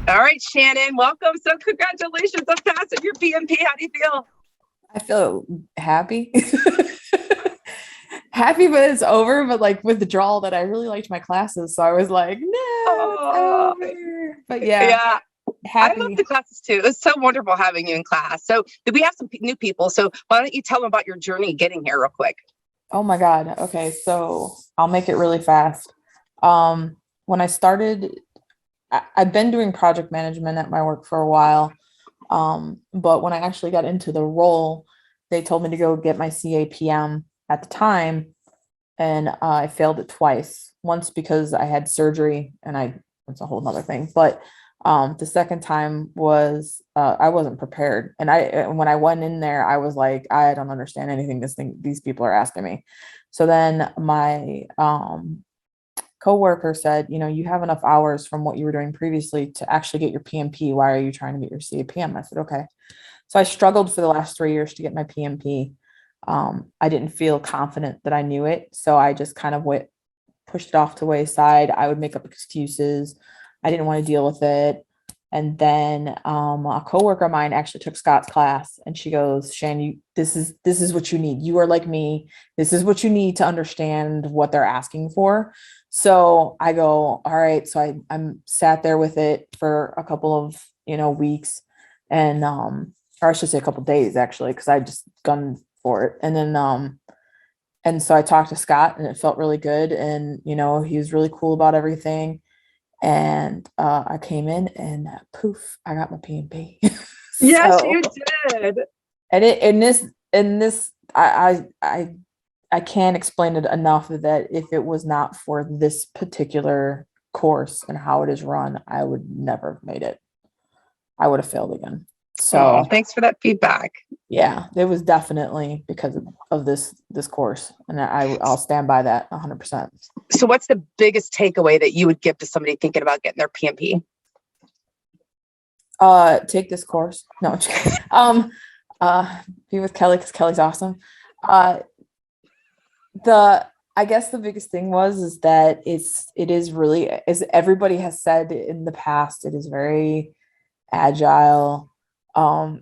All right, Shannon, welcome. So congratulations on passing your PMP. How do you feel? I feel happy. Happy but it's over, but like withdrawal that I really liked my classes. So I was like, no, it's Oh, over. But yeah, yeah. I love happy. the classes too. It's so wonderful having you in class. So we have some new people. So why don't you tell them about your journey getting here real quick? Oh my God. Okay, so I'll make it really fast. When I started, I've been doing project management at my work for a while. But when I actually got into the role, they told me to go get my CAPM at the time, and I failed it twice. Once because I had surgery, and it's a whole nother thing. But the second time was I wasn't prepared, and when I went in there, I was like, I don't understand anything these people are asking me. So then my coworker said, you have enough hours from what you were doing previously to actually get your PMP. Why are you trying to get your CAPM? I said, okay. So I struggled for the last 3 years to get my PMP. I didn't feel confident that I knew it. So I just kind of pushed it off to the wayside. I would make up excuses. I didn't want to deal with it. And then a coworker of mine actually took Scott's class, and she goes, "Shan, this is what you need. You are like me. This is what you need to understand what they're asking for." So I go, all right. So I'm sat there with it for a couple of weeks, and or I should say a couple of days actually, because I just gunned for it. And so I talked to Scott, and it felt really good, and he was really cool about everything. And I came in, and poof, I got my PMP. Yes, So you did. and it in this I can't explain it enough that if it was not for this particular course and how it is run, I would never have made it. I would have failed again. Oh, So thanks for that feedback. yeah, it was definitely because of this course, and I'll stand by that 100%. So what's the biggest takeaway that you would give to somebody thinking about getting their PMP? Take this course. No, be with Kelly because Kelly's awesome. Uh, the I guess the biggest thing is that it is really, as everybody has said in the past, it is very agile.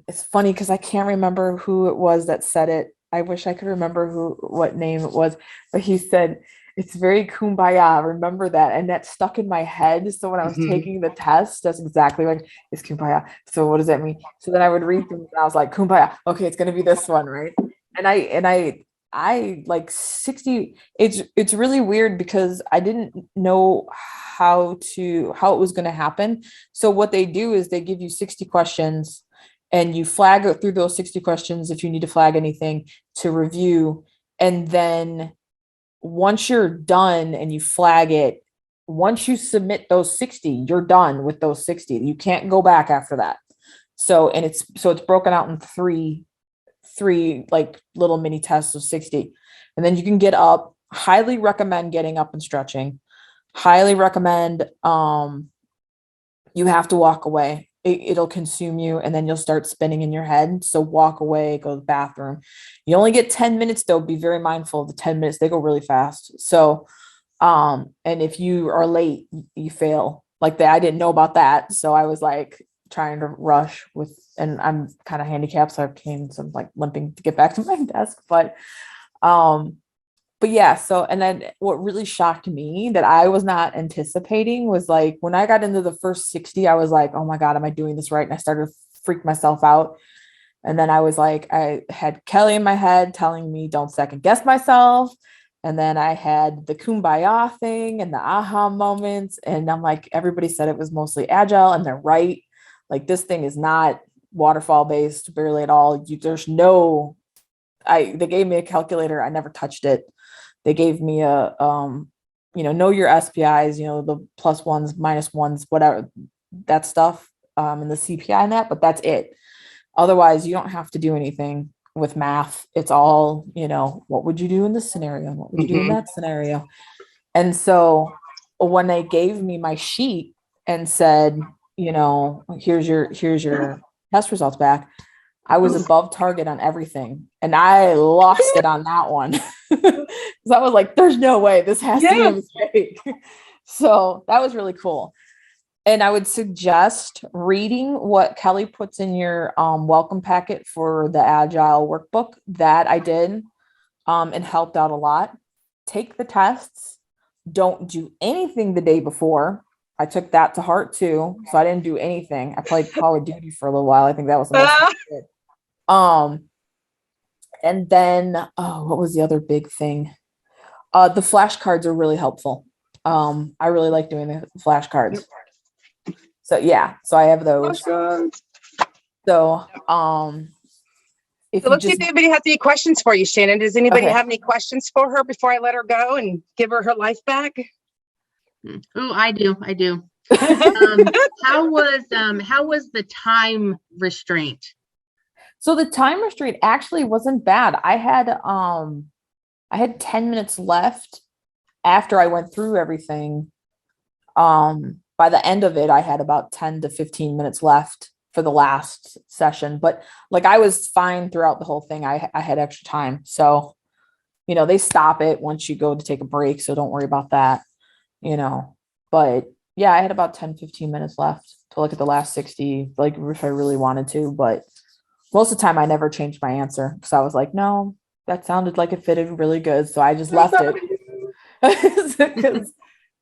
It's funny because I can't remember who it was that said it. I wish I could remember what name it was, but he said it's very kumbaya. Remember that, and that stuck in my head. So when I was Mhm. taking the test, that's exactly like it's kumbaya. So what does that mean? So then I would read them, and I was like, kumbaya. Okay, it's gonna be this one, right? And I like 60. It's really weird because I didn't know how it was going to happen. So what they do is they give you 60 questions, and you flag it through those 60 questions if you need to flag anything to review. And then once you're done and you flag it, once you submit those 60, you're done with those 60. You can't go back after that. So it's broken out in three like little mini tests of 60. And then you can get up. Highly recommend getting up and stretching. Highly recommend you have to walk away. It'll consume you, and then you'll start spinning in your head. So walk away, go to the bathroom. You only get 10 minutes though. Be very mindful of the 10 minutes. They go really fast. So and if you are late, you fail. Like that, I didn't know about that. So I was like trying to rush and I'm kind of handicapped, so I came some like limping to get back to my desk. Um, but yeah, so and then what really shocked me that I was not anticipating was like when I got into the first 60, I was like, oh my God, am I doing this right? And I started to freak myself out. And then I was like, I had Kelly in my head telling me, don't second guess myself. And then I had the kumbaya thing and the aha moments. And I'm like, everybody said it was mostly agile, and they're right. Like this thing is not waterfall based, barely at all. There's no, they gave me a calculator. I never touched it. They gave me a, know your SPIs, the plus ones, minus ones, whatever, that stuff, and the CPI and that, but that's it. Otherwise, you don't have to do anything with math. It's all, what would you do in this scenario? What would you do in Mhm. that scenario? And so when they gave me my sheet and said, here's your test results back, I was above target on everything. And I lost it on that one. Because I was like, there's no way this has to be a Yes. mistake. So that was really cool. And I would suggest reading what Kelly puts in your welcome packet for the Agile workbook. That I did and helped out a lot. Take the tests. Don't do anything the day before. I took that to heart too. So I didn't do anything. I played Call of Duty for a little while. I think that was the most I did. And then what was the other big thing? The flashcards are really helpful. I really like doing the flashcards. So yeah, so I have those. So if So let's see if anybody has any questions for you, Shannon. Does anybody have any questions for her before I let her go and give her life back? Oh, I do. How was the time restraint? So the time restraint actually wasn't bad. I had 10 minutes left after I went through everything. By the end of it, I had about 10 to 15 minutes left for the last session, but like I was fine throughout the whole thing. I had extra time. So, they stop it once you go to take a break. So don't worry about that, but yeah, I had about 10, 15 minutes left to look at the last 60, like if I really wanted to, but most of the time I never changed my answer because I was like, no, that sounded like it fitted really good. So I just left it because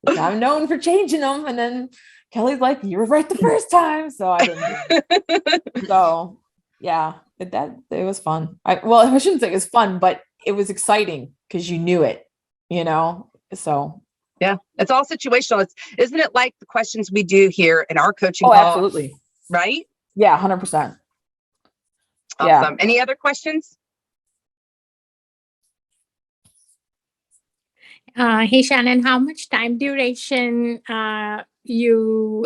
I'm known for changing them. And then Kelly's like, you were right the first time. So I didn't. So yeah, it was fun. I shouldn't say it was fun, but it was exciting because you knew it, so. Yeah, it's all situational. Isn't it like the questions we do here in our coaching call? Absolutely. Right? Yeah, 100%. Awesome. Yeah. Any other questions? Hey, Shannon, how much time duration you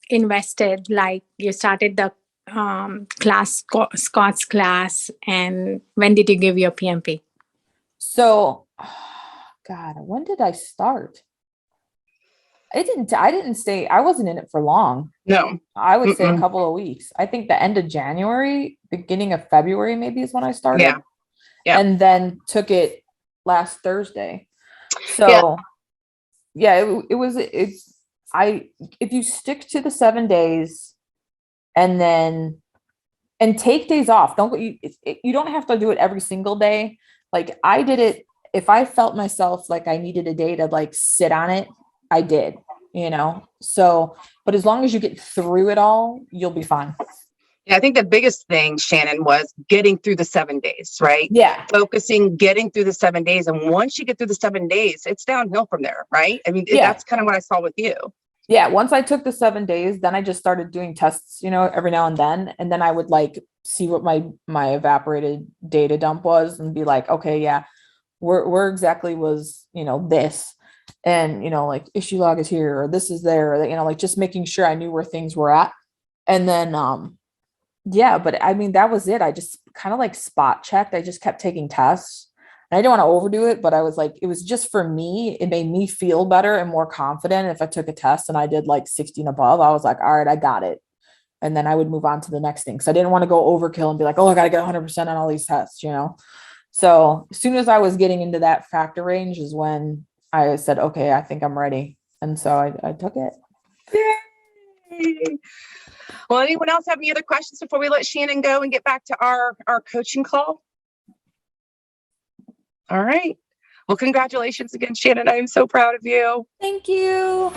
invested? Like you started the Scott's class, and when did you give your PMP? So, God, when did I start? I didn't stay. I wasn't in it for long. No, I would say a couple of weeks. I think the end of January, beginning of February, maybe is when I started. Yeah. And then took it last Thursday. So if you stick to the 7 days and take days off, you don't have to do it every single day. Like I did it. If I felt myself like I needed a day to like sit on it, I did, so, but as long as you get through it all, you'll be fine. Yeah, I think the biggest thing, Shannon, was getting through the 7 days, right? Yeah. Focusing, getting through the 7 days. And once you get through the 7 days, it's downhill from there, right? I mean, that's kind of what I saw with you. Yeah. Once I took the 7 days, then I just started doing tests, every now and then. And then I would like see what my evaporated data dump was and be like, okay, yeah, where exactly was, this. And, like issue log is here, or this is there, like just making sure I knew where things were at. And then, yeah, but I mean, that was it. I just kind of like spot checked. I just kept taking tests and I didn't want to overdo it, but I was like, it was just for me. It made me feel better and more confident. If I took a test and I did like 60 and above, I was like, all right, I got it. And then I would move on to the next thing. So I didn't want to go overkill and be like, oh, I got to get 100% on all these tests, So as soon as I was getting into that factor range is when I said, okay, I think I'm ready. And so I took it. Yay. Well, anyone else have any other questions before we let Shannon go and get back to our coaching call? All right. Well, congratulations again, Shannon. I am so proud of you. Thank you.